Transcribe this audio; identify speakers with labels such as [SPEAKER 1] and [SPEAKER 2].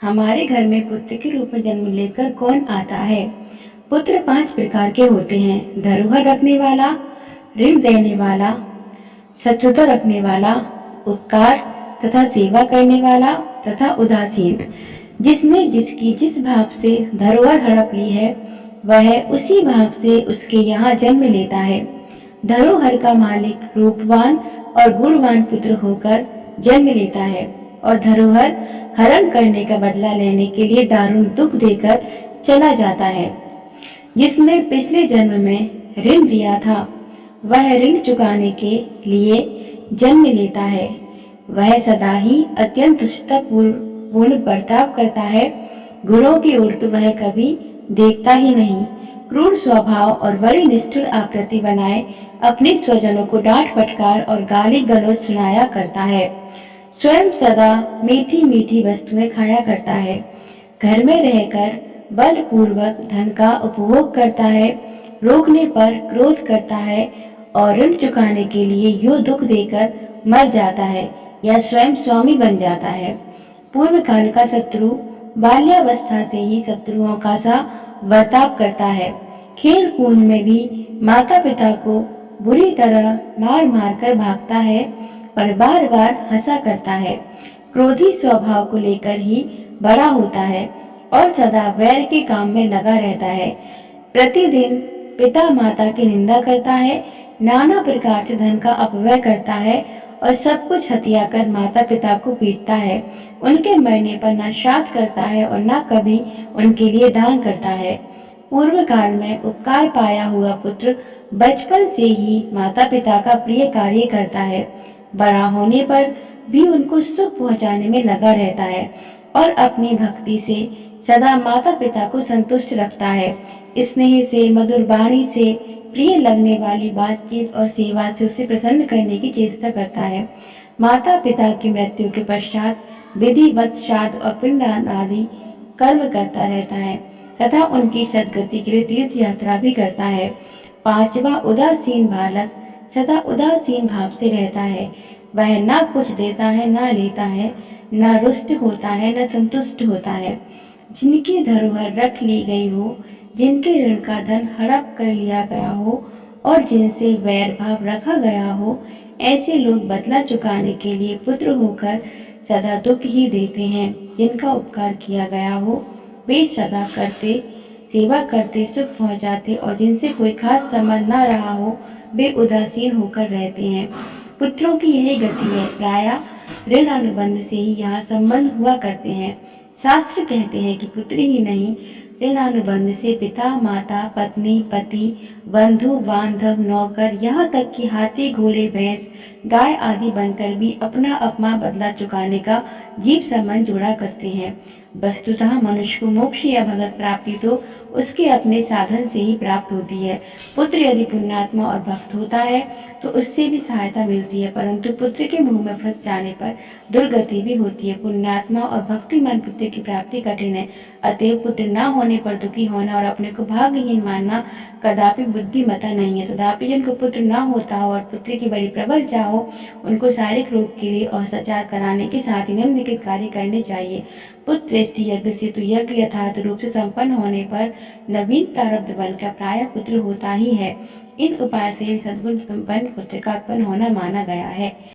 [SPEAKER 1] हमारे घर में पुत्र के रूप में जन्म लेकर कौन आता है? पुत्र 5 प्रकार के होते हैं। धरोहर रखने वाला, ऋण देने वाला, शत्रुता रखने वाला, उपकार तथा सेवा करने वाला तथा उदासीन। जिसने जिसकी जिस भाव से धरोहर हड़प ली है, वह उसी भाव से उसके यहाँ जन्म लेता है। धरोहर का मालिक रूपवान और गुणवान पुत्र होकर जन्म लेता है और धरोहर हरण करने का बदला लेने के लिए दारुण दुख देकर चला जाता है। जिसने पिछले जन्म में ऋण दिया था, वह ऋण चुकाने के लिए जन्म लेता है। वह सदा ही अत्यंत दुष्टतापूर्ण बर्ताव करता है। गुणों की ओर तो वह कभी देखता ही नहीं। क्रूर स्वभाव और बड़ी निष्ठुर आकृति बनाए अपने स्वजनों को डांट फटकार और गाली गलौज सुनाया करता है। स्वयं सदा मीठी मीठी वस्तुएं खाया करता है। घर में रहकर बलपूर्वक धन का उपभोग करता है। रोकने पर क्रोध करता है और ऋण चुकाने के लिए यूं दुख देकर मर जाता है या स्वयं स्वामी बन जाता है। पूर्व काल का शत्रु बाल्यावस्था से ही शत्रुओं का सा बर्ताव करता है। खेल कूद में भी माता पिता को बुरी तरह मार मार कर भागता है और बार बार हंसा करता है। क्रोधी स्वभाव को लेकर ही बड़ा होता है और सदा वैर के काम में लगा रहता है। प्रतिदिन पिता माता की निंदा करता है, नाना प्रकार से धन का अपव्यय करता है और सब कुछ हथिया कर माता पिता को पीटता है। उनके मरने पर न श्राद्ध करता है और न कभी उनके लिए दान करता है। पूर्व काल में उपकार पाया हुआ पुत्र बचपन से ही माता पिता का प्रिय कार्य करता है। बड़ा होने पर भी उनको सुख पहुंचाने में लगा रहता है और अपनी भक्ति से सदा माता पिता को संतुष्ट रखता है। स्नेह से, मधुर वाणी से, प्रिय लगने वाली बातचीत और सेवा से उसे प्रसन्न करने की चेष्टा करता है। माता पिता की मृत्यु के पश्चात विधिवत श्राद्ध और पिंडदान आदि कर्म करता रहता है तथा उनकी सद्गति के लिए तीर्थ यात्रा भी करता है। 5वां उदासीन बालक सदा उदासीन भाव से रहता है। वह न कुछ देता है, न लेता है, न रुष्ट होता है, न संतुष्ट होता है। जिनकी धरोहर रख ली गई हो, जिनके ऋण का धन हड़प कर लिया गया हो और जिनसे वैर भाव रखा गया हो, ऐसे लोग बदला चुकाने के लिए पुत्र होकर सदा दुख ही देते हैं। जिनका उपकार किया गया हो, वे सदा करते, सेवा करते, सुख पहुंचाते और जिनसे कोई खास संबंध न रहा हो, वे उदासीन होकर रहते हैं। पुत्रों की यही गति है। प्रायः ऋण अनुबंध से ही यहाँ संबंध हुआ करते हैं। शास्त्र कहते हैं कि पुत्र ही नहीं, ऋणानुबंध से पिता माता पत्नी पति बंधु बांधव नौकर यहाँ तक कि हाथी घोड़े भैंस गाय आदि बनकर भी अपना अपना बदला चुकाने का जीव संबंध जोड़ा करते हैं। वस्तुतः मनुष्य को मोक्ष या भगत प्राप्ति तो उसके अपने साधन से ही प्राप्त होती है। पुत्र यदि पुण्यात्मा और भक्त होता है तो उससे भी सहायता मिलती है, परंतु पुत्र के मुंह में फंस जाने पर दुर्गति भी होती है। पुण्यात्मा और भक्तिमान पुत्र की प्राप्ति कठिन है। अतएव पुत्र न होने पर दुखी होना और अपने को भाग्यहीन मानना कदापि बुद्धिमता नहीं है। तथापि जिनको पुत्र न होता हो और पुत्र की बड़ी प्रबल चाह हो, उनको शारीरिक रोग के लिए और सचार कराने के साथ ही निम्नलिखित कार्य करने चाहिए। पुत्रेष्टि यज्ञ से तो यज्ञ यथार्थ रूप से संपन्न होने पर नवीन प्रारब्ध बल का प्राय पुत्र होता ही है। इन उपाय से सद्गुण संपन्न पुत्र का उत्पन्न होना माना गया है।